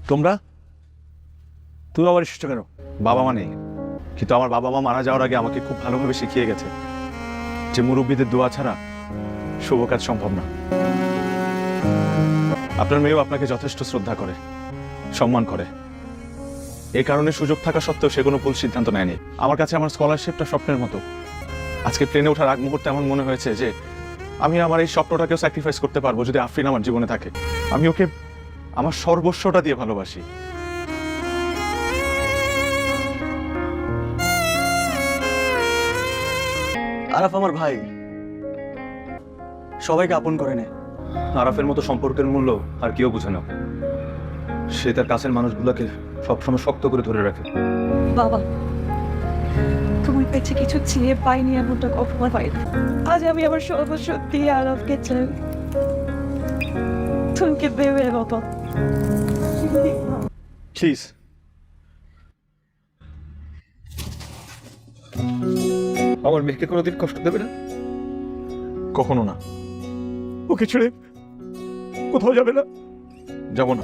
তোমরা তুমি আবার এসেছো কেন? বাবা মা নেই, কিন্তু আমার বাবা মা মারা যাওয়ার আগে আমাকে খুব ভালোভাবে শিখিয়ে গেছে যে মুরব্বীদের দোয়া ছাড়া শুভ কাজ সম্ভব না। আপনার মেয়েও আপনাকে যথেষ্ট শ্রদ্ধা করে, সম্মান করে। এই কারণে সুযোগ থাকা সত্ত্বেও সে কোনো ভুল সিদ্ধান্ত নেয়নি। আমার কাছে আমার স্কলারশিপটা স্বপ্নের মতো। আজকে প্লেনে ওঠার আগ মুহূর্তে এমন মনে হয়েছে যে আমি আমার এই স্বপ্নটাকেও স্যাক্রিফাইস করতে পারবো যদি আফরিন আমার জীবনে থাকে। আমি ওকে আমার সর্বস্বটা দিয়ে ভালোবাসি। আরাফ আমার ভাই, সবাইকে আপন করে নেয়। আরাফের মতো সম্পর্কের মূল্য আর কেউ বুঝে না। সে তার কাছের মানুষগুলোকে সবসময় শক্ত করে ধরে রাখে। বাবা, তুমি কাছে কিছু চেয়ে পাইনি এমনটা কখনো পাইনি। আজ আমি আমার সর্বস্ব দিয়ে আরবকে চাই। তুমি কি দেবে বাবা? প্লিজ। আমার মেয়েকে কোনোদিন কষ্ট দেবে না? কখনো না। ওকে ছেড়ে কোথাও যাবে না? যাব না।